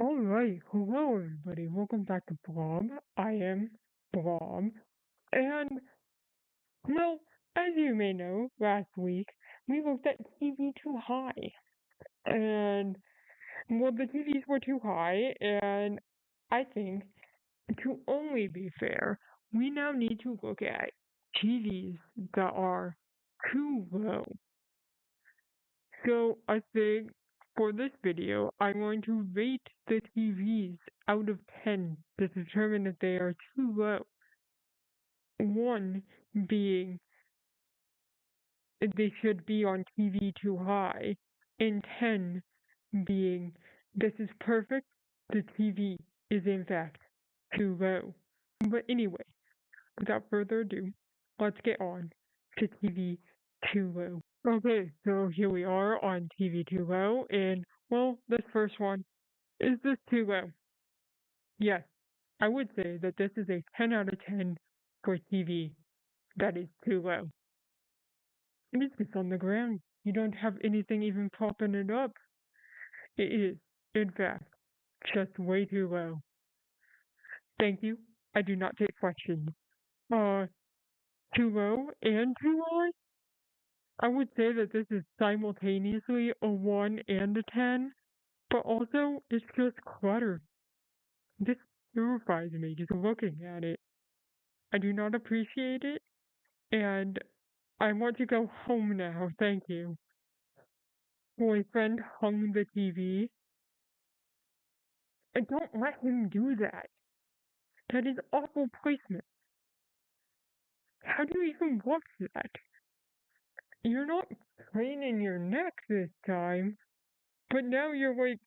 All right, hello everybody. Welcome back to Blob. I am Blob, and well, as you may know, last week we looked at TV too high, and well, the TVs were too high, and I think to only be fair, we now need to look at TVs that are too low. So I think for this video, I'm going to rate the TVs out of 10 to determine if they are too low. 1 being they should be on TV too high, and 10 being this is perfect, the TV is in fact too low. But anyway, without further ado, let's get on to TV too low. Okay, so here we are on TVTooLow, and well, this first one, is this too low? Yes, I would say that this is a 10 out of 10 for TV that is too low. It is just on the ground. You don't have anything even propping it up. It is, in fact, just way too low. Thank you. I do not take questions. Too low and too high? I would say that this is simultaneously a 1 and a 10, but also it's just clutter. This terrifies me just looking at it. I do not appreciate it, and I want to go home now, thank you. Boyfriend hung the TV. And don't let him do that. That is awful placement. How do you even watch that? You're not craning your neck this time, but now you're like,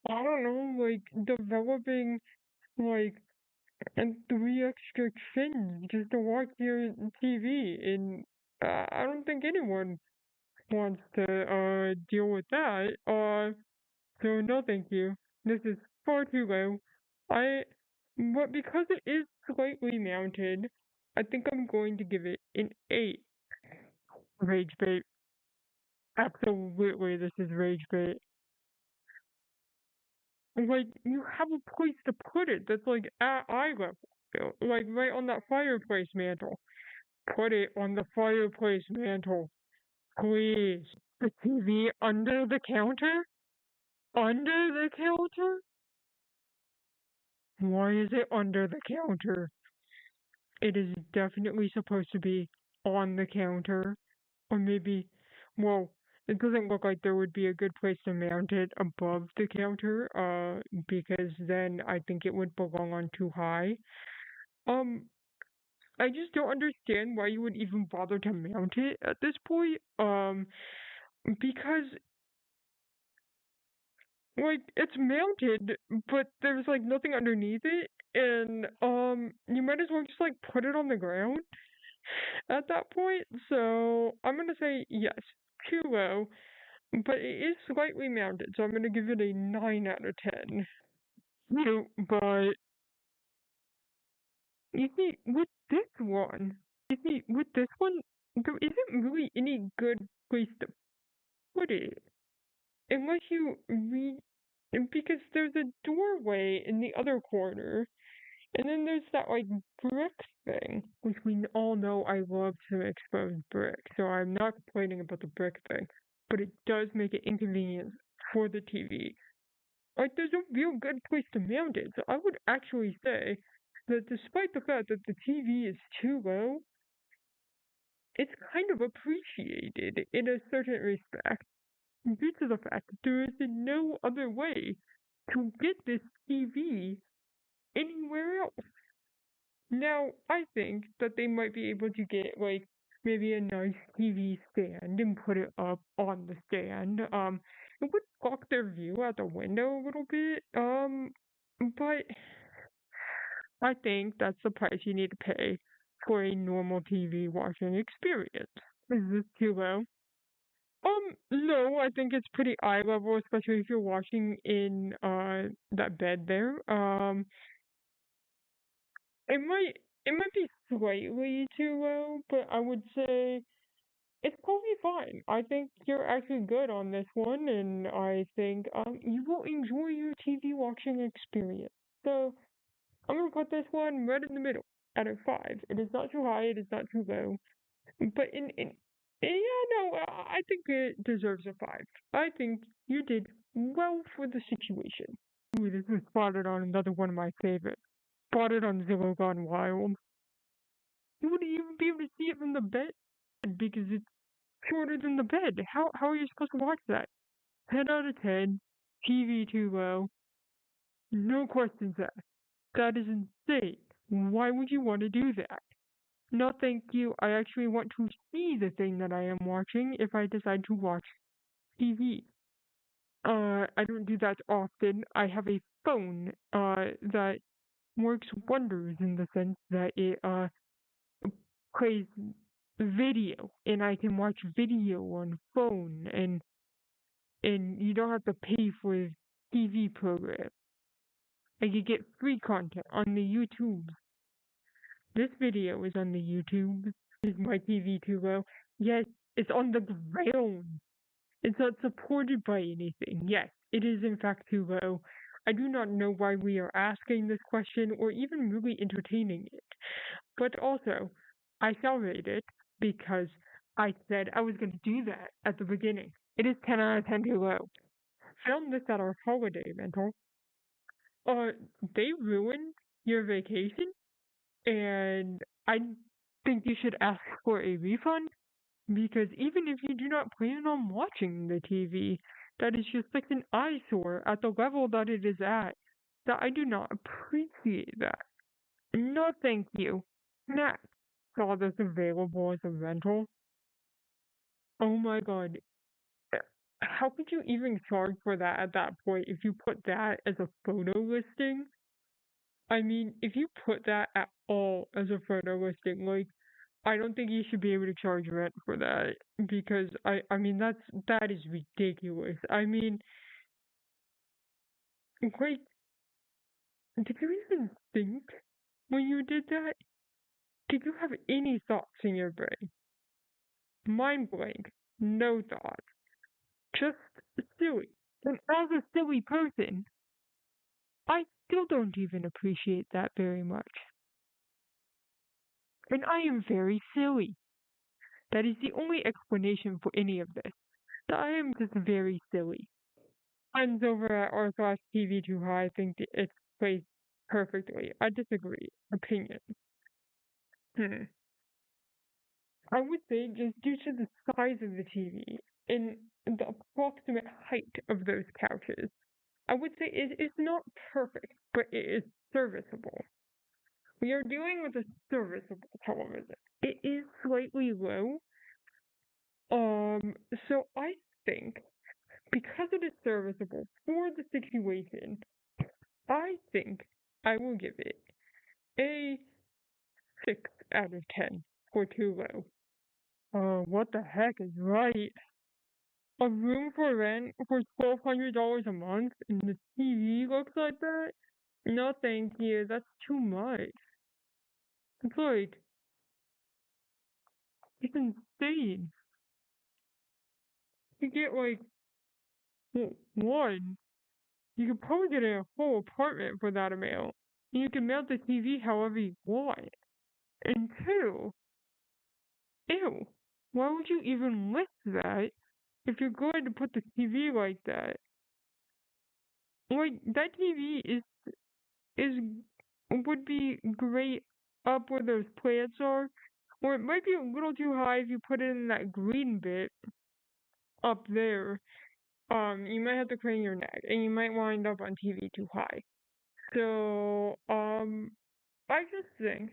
I don't know, like developing like and 3 extra chins just to watch your TV, and I don't think anyone wants to deal with that. So no, thank you. This is far too low. But because it is slightly mounted, I think I'm going to give it an 8. Rage bait. Absolutely, this is rage bait. Like, you have a place to put it that's like at eye level, like right on that fireplace mantle. Put it on the fireplace mantle, please. The TV under the counter? Under the counter? Why is it under the counter? It is definitely supposed to be on the counter. Or maybe, well, it doesn't look like there would be a good place to mount it above the counter, because then I think it would belong on too high. Um, I just don't understand why you would even bother to mount it at this point. Because like it's mounted, but there's like nothing underneath it, and you might as well just like put it on the ground at that point. So I'm gonna say yes, too low, but it is slightly mounted, so I'm gonna give it a 9 out of 10. But you see, with this one, there isn't really any good place to put it unless you because there's a doorway in the other corner, and then there's that like brick thing, which we all know I love to expose brick, so I'm not complaining about the brick thing, but it does make it inconvenient for the TV. Like there's a real good place to mount it, so I would actually say that despite the fact that the TV is too low, it's kind of appreciated in a certain respect due to the fact that there is no other way to get this TV anywhere else. Now, I think that they might be able to get like maybe a nice TV stand and put it up on the stand. It would block their view out the window a little bit. But I think that's the price you need to pay for a normal TV watching experience. Is this too low? No, I think it's pretty eye level, especially if you're watching in that bed there. It might it might be slightly too low, but I would say it's totally fine. I think you're actually good on this one, and I think you will enjoy your TV watching experience. So I'm gonna put this one right in the middle out of 5. It is not too high, it is not too low. But in yeah, no, I think it deserves a 5. I think you did well for the situation. Ooh, this was spotted on another one of my favorites. Spotted on Zillow Gone Wild. You wouldn't even be able to see it from the bed because it's shorter than the bed. How are you supposed to watch that? 10 out of 10. TV too low. No questions asked. That is insane. Why would you want to do that? No, thank you. I actually want to see the thing that I am watching if I decide to watch TV. I don't do that often. I have a phone that works wonders in the sense that it plays video and I can watch video on phone and you don't have to pay for TV program. I could get free content on the YouTube. This video is on the YouTube. Is my TV too low? Yes, it's on the ground. It's not supported by anything. Yes, it is in fact too low. I do not know why we are asking this question or even really entertaining it. But also, I celebrate it because I said I was going to do that at the beginning. It is 10 out of 10 too low. Found this at our holiday rental. Uh, they ruined your vacation, and I think you should ask for a refund because even if you do not plan on watching the TV, that is just like an eyesore at the level that it is at. That I do not appreciate that. No, thank you. Next, saw this available as a rental. Oh my god. How could you even charge for that at that point if you put that as a photo listing? I mean, if you put that at all as a photo listing, like, I don't think you should be able to charge rent for that because I mean that is ridiculous. I mean, like, did you even think when you did that? Did you have any thoughts in your brain? Mind blank, no thought, just silly. And as a silly person, I still don't even appreciate that very much. And I am very silly. That is the only explanation for any of this. That I am just very silly. Friends over at Orthodox TV Too High think that it's placed perfectly. I disagree. Opinion. Hmm. I would say just due to the size of the TV and the approximate height of those couches, I would say it is not perfect, but it is serviceable. We are dealing with a serviceable television. It is slightly low. So I think because it is serviceable for the situation, I think I will give it a 6 out of 10 for too low. What the heck is right? A room for rent for $1,200 a month and the TV looks like that? No, thank you. That's too much. It's like, it's insane. You get like, one, you could probably get a whole apartment for that amount. And you can mount the TV however you want. And two, ew, why would you even list that if you're going to put the TV like that? Like that TV is would be great up where those plants are, or it might be a little too high if you put it in that green bit up there. You might have to crane your neck, and you might wind up on TV too high. So, I just think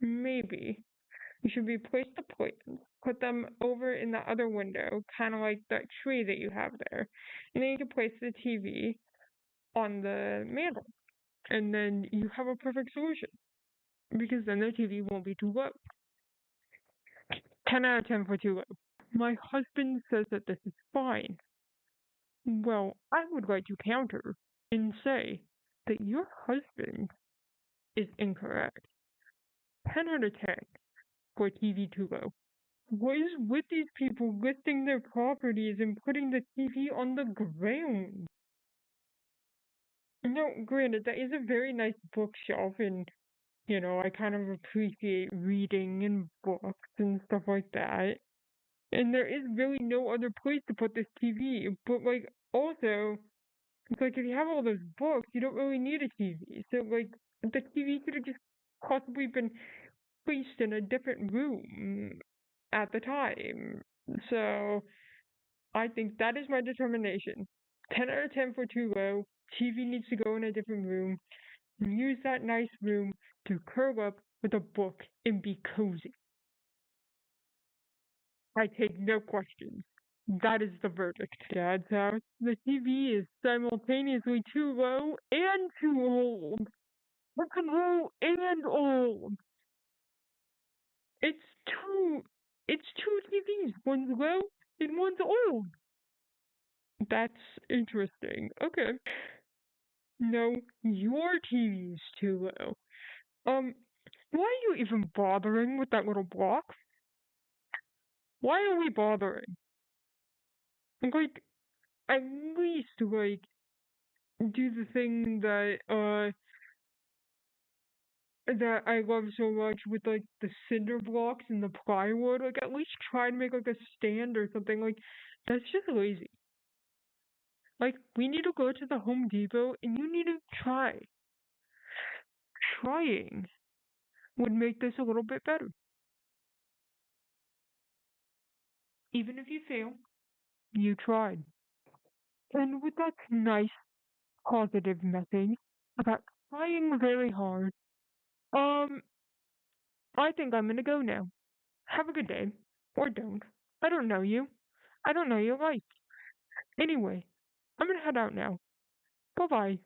maybe you should replace the plants, put them over in the other window, kind of like that tree that you have there, and then you can place the TV on the mantle, and then you have a perfect solution because then the TV won't be too low. 10 out of 10 for too low. My husband says that this is fine. Well, I would like to counter and say that your husband is incorrect. 10 out of 10 for TV too low. What is with these people listing their properties and putting the TV on the ground? No, granted, that is a very nice bookshelf, and I kind of appreciate reading and books and stuff like that. And there is really no other place to put this TV. But like, also, it's like if you have all those books, you don't really need a TV. So like, the TV could have just possibly been placed in a different room at the time. So I think that is my determination. 10 out of 10 for too low. TV needs to go in a different room. Use that nice room to curl up with a book and be cozy. I take no questions. That is the verdict, Dad's house. The TV is simultaneously too low and too old. It's low and old. It's two. It's two TVs. One's low and one's old. That's interesting. Okay. No, your TV's too low. Why are you even bothering with that little block? Why are we bothering? Like, at least, like, do the thing that I love so much with, like, the cinder blocks and the plywood. Like, at least try and make, like, a stand or something. Like, that's just lazy. Like, we need to go to the Home Depot and you need to try. Trying would make this a little bit better. Even if you fail, you tried. And with that nice positive message about trying very hard, um, I think I'm gonna go now. Have a good day. Or don't. I don't know you. I don't know your life. Anyway, I'm gonna head out now. Bye bye.